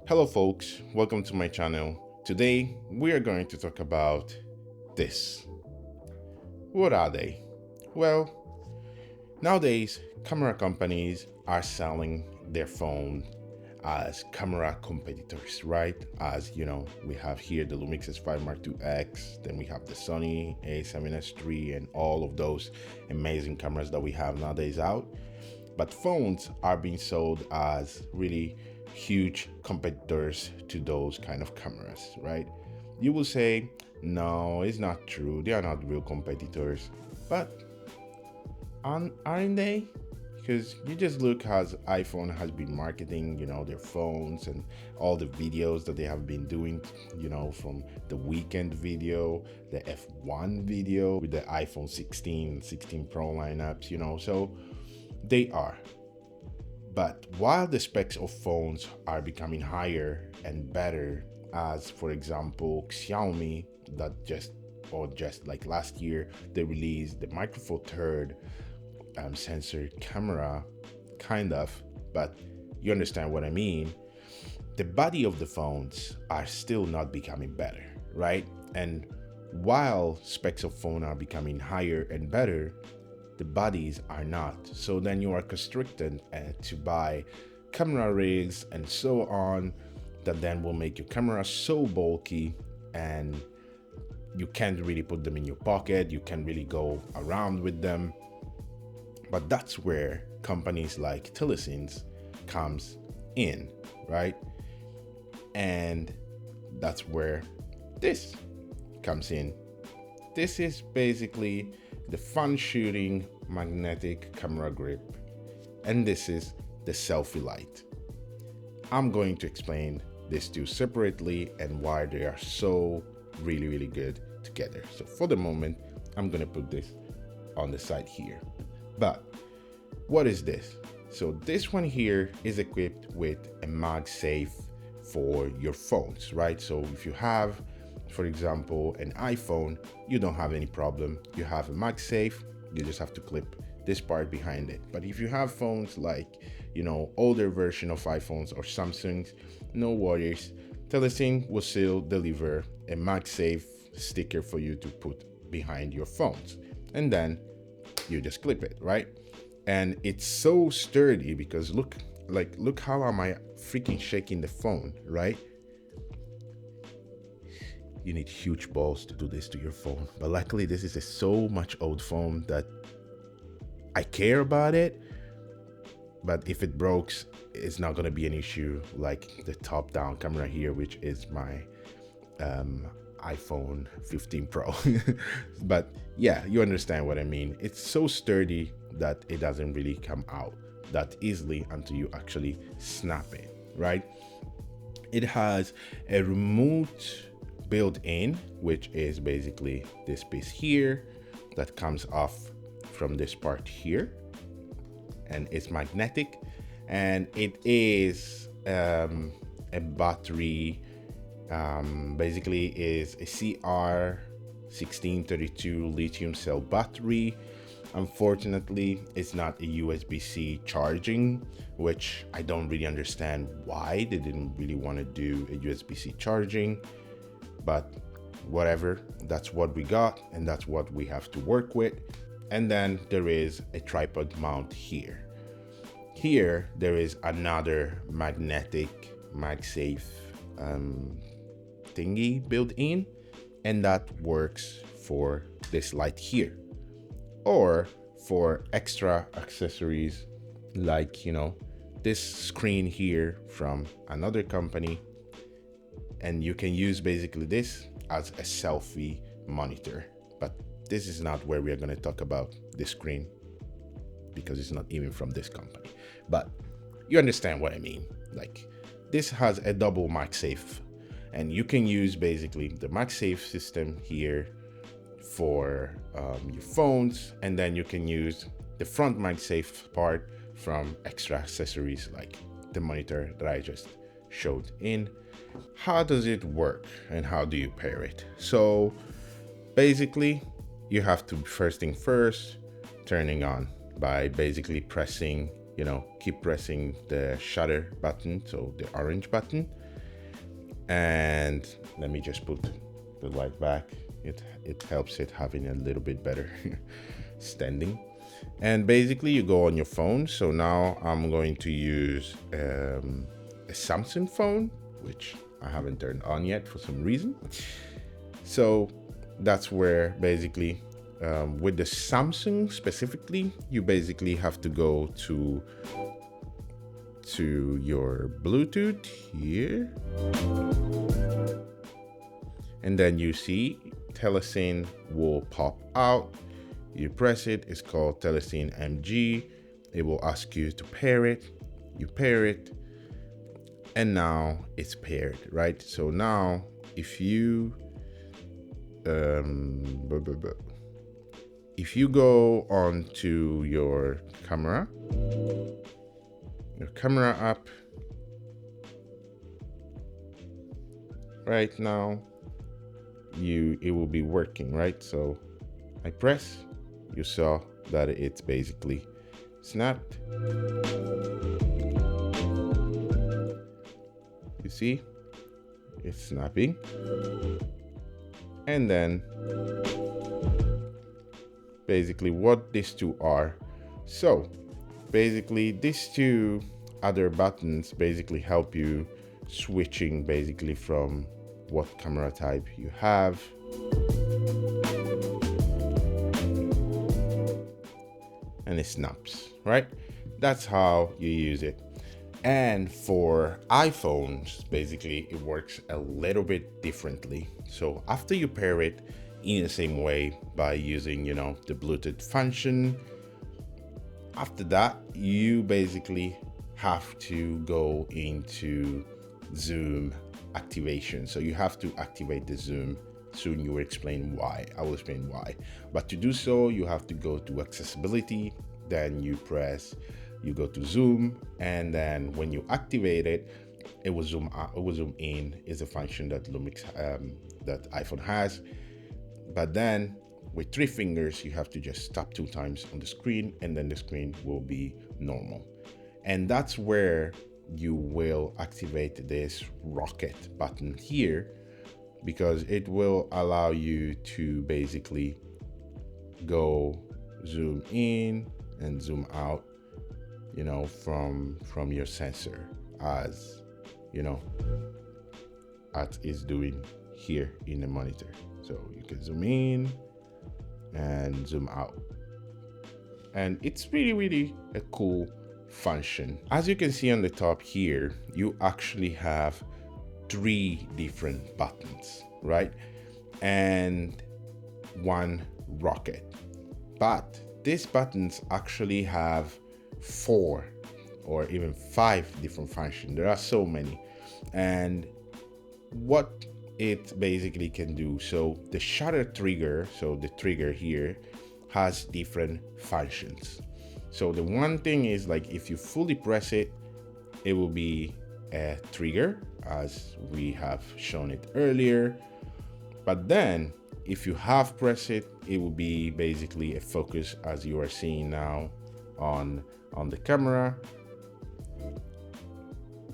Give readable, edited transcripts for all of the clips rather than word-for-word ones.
Hello folks, welcome to my channel. Today we are going to talk about this. What are they? Well, nowadays camera companies are selling their phone as camera competitors, right? As you know, we have here the Lumix S5 Mark II X, then we have the Sony A7S III and all of those amazing cameras that we have nowadays out. But phones are being sold as really huge competitors to those kind of cameras, right? You will say, no, it's not true. They are not real competitors. But aren't they? Because you just look as iPhone has been marketing, their phones and all the videos that they have been doing, from the weekend video, the F1 video with the iPhone 16, 16 Pro lineups, so they are. But while the specs of phones are becoming higher and better, as for example, Xiaomi just like last year, they released the Micro Four Third sensor camera, kind of, but you understand what I mean. The body of the phones are still not becoming better, right? And while specs of phone are becoming higher and better, the bodies are not. So then you are constricted to buy camera rigs and so on that then will make your camera so bulky and you can't really put them in your pocket. You can't really go around with them. But that's where companies like TELESIN comes in, right? And that's where this comes in. This is basically the fun shooting magnetic camera grip, and this is the Selfie light. I'm going to explain these two separately and why they are so really good together. So for the moment, I'm going to put this on the side here. But what is this? So this one here is equipped with a MagSafe for your phones, right? So if you have, for example, an iPhone, you don't have any problem. You have a MagSafe, you just have to clip this part behind it. But if you have phones like, older version of iPhones or Samsungs, no worries. TELESIN will still deliver a MagSafe sticker for you to put behind your phones. And then you just clip it, right? And it's so sturdy because look how am I freaking shaking the phone, right? You need huge balls to do this to your phone. But luckily, this is a so much old phone that I care about it. But if it breaks, it's not going to be an issue like the top-down camera here, which is my iPhone 15 Pro. But yeah, you understand what I mean. It's so sturdy that it doesn't really come out that easily until you actually snap it, right? It has a remote built in, which is basically this piece here that comes off from this part here, and it's magnetic, and it is a battery, basically is a CR1632 lithium cell battery. Unfortunately, it's not a USB-C charging, which I don't really understand why they didn't really want to do a USB-C charging. But whatever, that's what we got and that's what we have to work with. And then there is a tripod mount here. Here there is another magnetic MagSafe thingy built in, and that works for this light here or for extra accessories like this screen here from another company. And you can use basically this as a selfie monitor. But this is not where we are going to talk about this screen because it's not even from this company. But you understand what I mean. Like, this has a double MagSafe, and you can use basically the MagSafe system here for your phones, and then you can use the front MagSafe part from extra accessories like the monitor that I just showed in. How does it work and how do you pair it? So basically you have to, first thing first, turning on by basically pressing, keep pressing the shutter button, so the orange button, And let me just put the light back. It helps it having a little bit better standing. And basically you go on your phone. So now I'm going to use a Samsung phone, which I haven't turned on yet for some reason. So that's where basically with the Samsung specifically, you basically have to go to your Bluetooth here, and then you see TELESIN will pop out. You press it, it's called TELESIN MG. It will ask you to pair it. You pair it, and now it's paired, right? So now if you go on to your camera app right now, it will be working, right? So I press, you saw that it's basically snapped. You see it's snapping. And then basically what these two are. So basically these two other buttons basically help you switching basically from what camera type you have. And it snaps, right? That's how you use it. And for iPhones, basically it works a little bit differently. So after you pair it in the same way by using, the Bluetooth function, after that, you basically have to go into zoom activation. So you have to activate the zoom. Soon you will explain why. I will explain why. But to do so, you have to go to accessibility, then you go to zoom, and then when you activate it, it will zoom out, it will zoom in. Is a function that Lumix that iPhone has. But then with 3 fingers, you have to just tap 2 times on the screen, and then the screen will be normal. And that's where you will activate this rocket button here, because it will allow you to basically go zoom in and zoom out, from your sensor, as is doing here in the monitor. So you can zoom in and zoom out, and it's really a cool function. As you can see on the top here, you actually have 3 different buttons, right? And 1 rocket. But these buttons actually have 4 or even 5 different functions. There are so many. And what it basically can do, so the shutter trigger, so the trigger here has different functions. So the one thing is, like, if you fully press it, it will be a trigger, as we have shown it earlier. But then if you half press it, it will be basically a focus, as you are seeing now on the camera.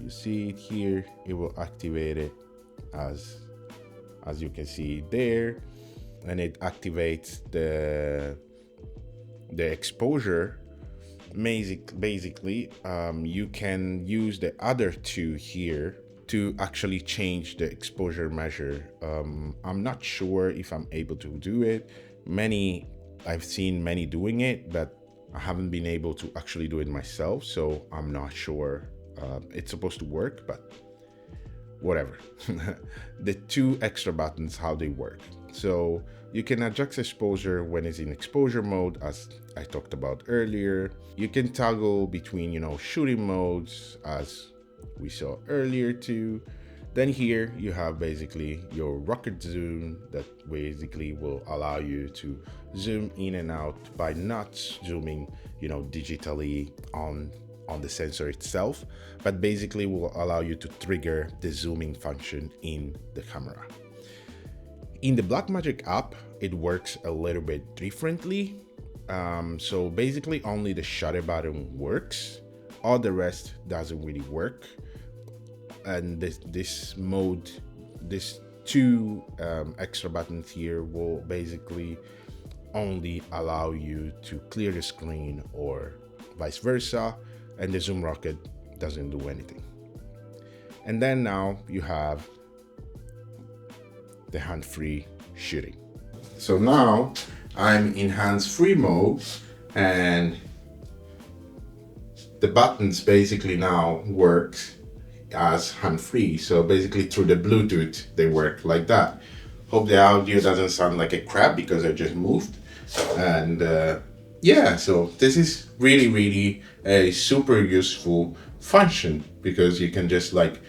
You see it here, it will activate it as you can see there, and it activates the exposure. Basically, you can use the other 2 here to actually change the exposure measure. I'm not sure if I'm able to do it. I've seen many doing it, but I haven't been able to actually do it myself, so I'm not sure. It's supposed to work, but whatever. The 2 extra buttons, how they work. So you can adjust exposure when it's in exposure mode, as I talked about earlier. You can toggle between, shooting modes, as we saw earlier too. Then here you have basically your rocket zoom that basically will allow you to zoom in and out by not zooming, digitally on the sensor itself, but basically will allow you to trigger the zooming function in the camera. In the Blackmagic app, it works a little bit differently. So basically only the shutter button works. All the rest doesn't really work. and this mode, this two extra buttons here will basically only allow you to clear the screen or vice versa, and the zoom rocket doesn't do anything. And then now you have the hand-free shooting. So now I'm in hands-free mode, and the buttons basically now work as hand-free. So basically through the Bluetooth, they work like that. Hope the audio doesn't sound like a crap because I just moved. And yeah, so this is really a super useful function, because you can just like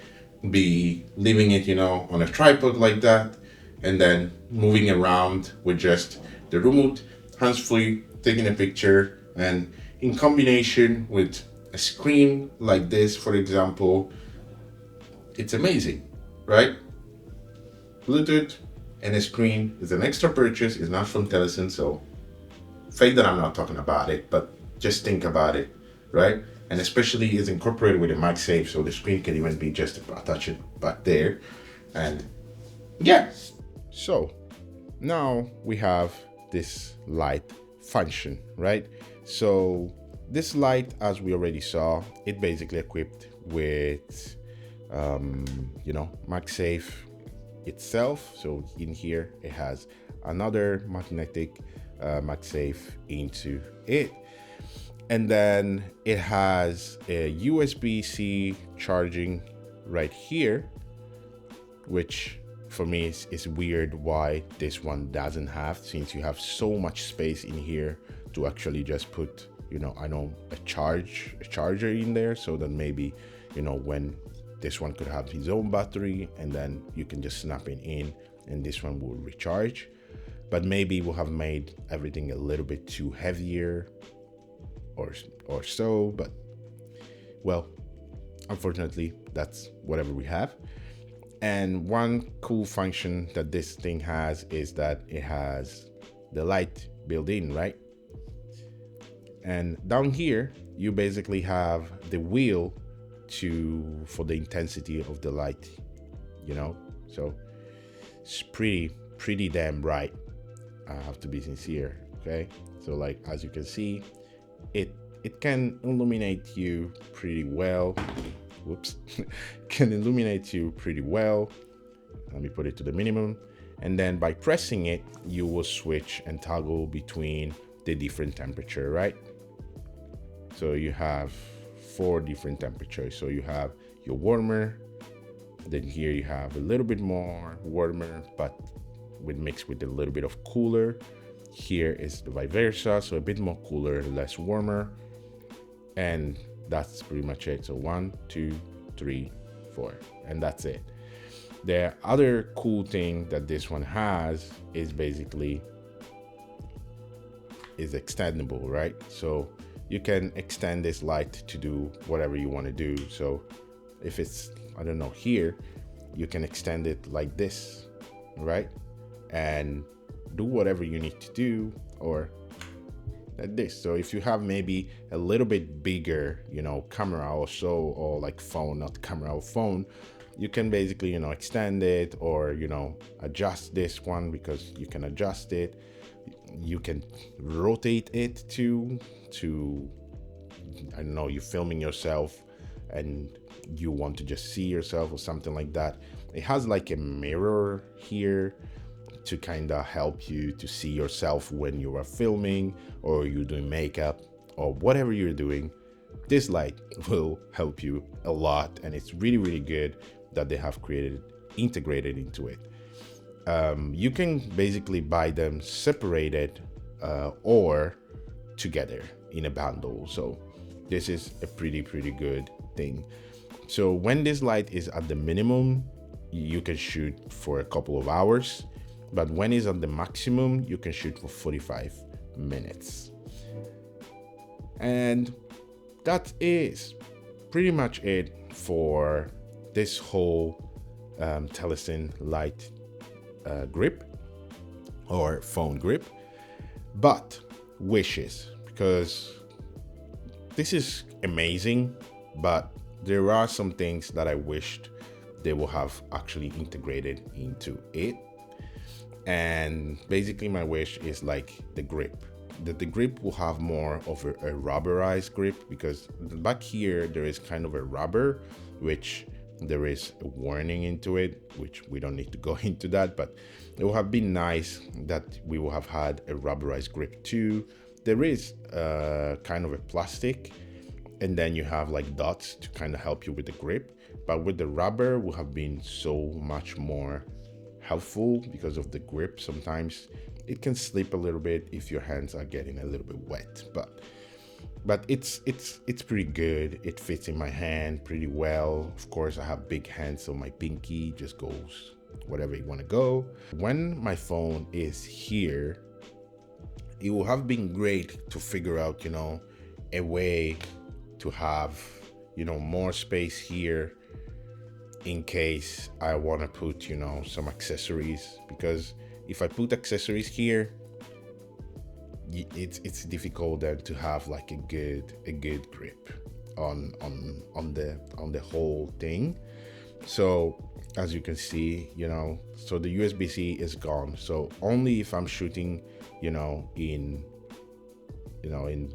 be leaving it, you know, on a tripod like that, and then moving around with just the remote, hands-free, taking a picture, and in combination with a screen like this, for example, it's amazing, right? Bluetooth and a screen is an extra purchase. It's not from TELESIN, so fake that I'm not talking about it, but just think about it, right? And especially it's incorporated with a MagSafe, so the screen can even be just attach it back there. And yeah, so now we have this light function, right? So this light, as we already saw, it basically equipped with you know, MagSafe itself. So in here it has another magnetic MagSafe into it, and then it has a USB-C charging right here, which for me is weird why this one doesn't have, since you have so much space in here to actually just put, you know, I know a charger in there, so that maybe, you know, when this one could have his own battery and then you can just snap it in and this one will recharge. But maybe we'll have made everything a little bit too heavier or so, but well, unfortunately that's whatever we have. And one cool function that this thing has is that it has the light built in, right? And down here you basically have the wheel for the intensity of the light, you know, so it's pretty damn bright. I have to be sincere, okay? So like, as you can see, it can illuminate you pretty well. Whoops. Can illuminate you pretty well. Let me put it to the minimum, and then by pressing it you will switch and toggle between the different temperature, right? So you have 4 different temperatures. So you have your warmer, then here you have a little bit more warmer but mixed with a little bit of cooler. Here is the vice versa, so a bit more cooler, less warmer, and that's pretty much it. So 1, 2, 3, 4, and that's it. The other cool thing that this one has is basically is extendable, right? So you can extend this light to do whatever you want to do. So if it's, I don't know, here, you can extend it like this, right? And do whatever you need to do, or like this. So if you have maybe a little bit bigger, you know, camera or so, or like phone, not camera or phone, you can basically, you know, extend it, or, you know, adjust this one, because you can adjust it. You can rotate it to I don't know, you're filming yourself and you want to just see yourself or something like that. It has like a mirror here to kind of help you to see yourself when you are filming or you're doing makeup or whatever you're doing. This light will help you a lot, and it's really good that they have integrated into it. You can basically buy them separated or together in a bundle. So this is a pretty good thing. So when this light is at the minimum, you can shoot for a couple of hours, but when it's at the maximum, you can shoot for 45 minutes. And that is pretty much it for this whole TELESIN light grip or phone grip. But wishes, because this is amazing, but there are some things that I wished they will have actually integrated into it. And basically my wish is like the grip, that the grip will have more of a rubberized grip, because back here there is kind of a rubber, which there is a warning into it, which we don't need to go into that, but it would have been nice that we will have had a rubberized grip too. There is kind of a plastic, and then you have like dots to kind of help you with the grip, but with the rubber would have been so much more helpful, because of the grip. Sometimes it can slip a little bit if your hands are getting a little bit wet, but it's pretty good. It fits in my hand pretty well. Of course, I have big hands, so my pinky just goes whatever you want to go. When my phone is here, it would have been great to figure out, a way to have, more space here in case I want to put, some accessories, because if I put accessories here, it's difficult then to have like a good grip on the whole thing. So as you can see, so the USB-C is gone. So only if I'm shooting, in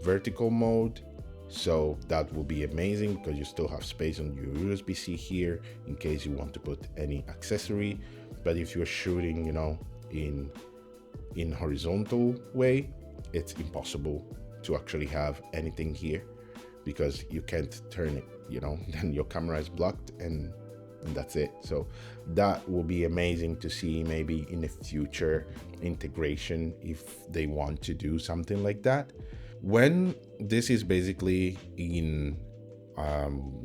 vertical mode. So that will be amazing, because you still have space on your USB-C here in case you want to put any accessory. But if you're shooting, in horizontal way, it's impossible to actually have anything here, because you can't turn it, then your camera is blocked, and that's it. So that will be amazing to see maybe in the future integration, if they want to do something like that. When this is basically in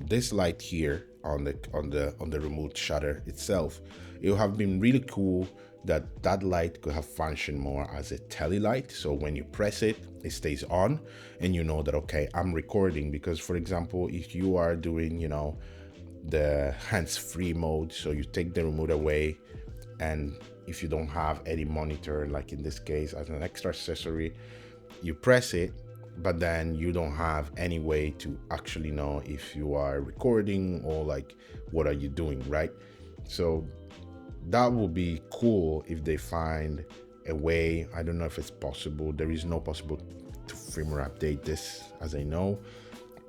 this light here on the remote shutter itself, it would have been really cool that light could have functioned more as a tele light. So when you press it, it stays on, and you know that, okay, I'm recording. Because for example, if you are doing, the hands-free mode, so you take the remote away, and if you don't have any monitor, like in this case as an extra accessory, you press it, but then you don't have any way to actually know if you are recording or like what are you doing, right? So that would be cool if they find a way. I don't know if it's possible. There is no possible to firmware update this, as I know,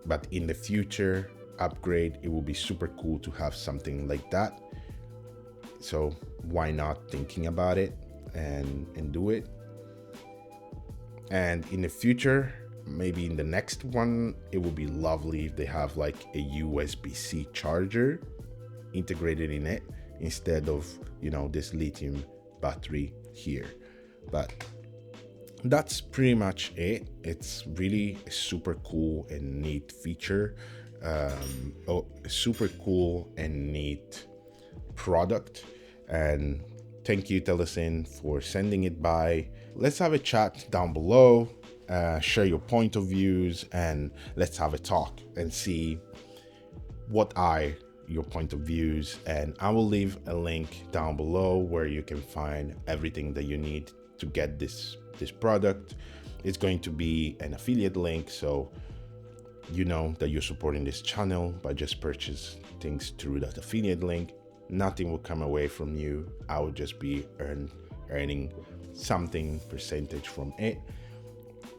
but in the future upgrade, it will be super cool to have something like that. So why not thinking about it and do it? And in the future, maybe in the next one, it would be lovely if they have like a USB-C charger integrated in it, instead of, this lithium battery here. But that's pretty much it. It's really a super cool and neat feature. A super cool and neat product. And thank you, TELESIN, for sending it by. Let's have a chat down below, share your point of views, and let's have a talk and see what are your point of views. And I will leave a link down below where you can find everything that you need to get this product. It's going to be an affiliate link, so you know that you're supporting this channel by just purchase things through that affiliate link. Nothing will come away from you. I will just be earning something percentage from it,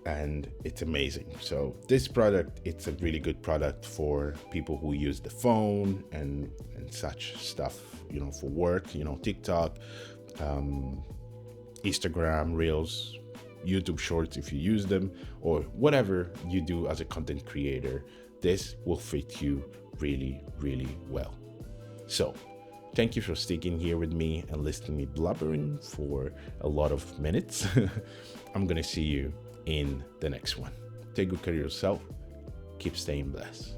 and it's amazing. So this product, it's a really good product for people who use the phone and such stuff, for work, TikTok, Instagram Reels, YouTube Shorts, if you use them, or whatever you do as a content creator. This will fit you really, really well. So thank you for sticking here with me and listening to me blubbering for a lot of minutes. I'm gonna see you in the next one. Take good care of yourself. Keep staying blessed.